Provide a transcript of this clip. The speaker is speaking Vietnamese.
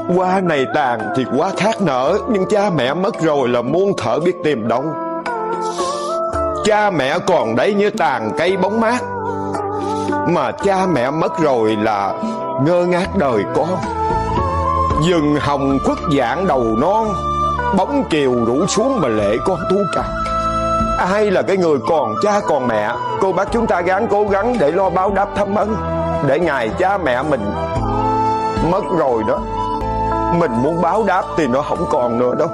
Hoa này tàn thì hoa khác nở, nhưng cha mẹ mất rồi là muôn thở biết tìm đâu. Cha mẹ còn đấy như tàn cây bóng mát, mà cha mẹ mất rồi là ngơ ngác đời con. Rừng hồng khuất dạng đầu non, bóng chiều rủ xuống mà lệ con tu cằn. Ai là cái người còn cha còn mẹ? Cô bác chúng ta gắng cố gắng để lo báo đáp thăm ân, để ngày cha mẹ mình mất rồi đó, mình muốn báo đáp thì nó không còn nữa đâu.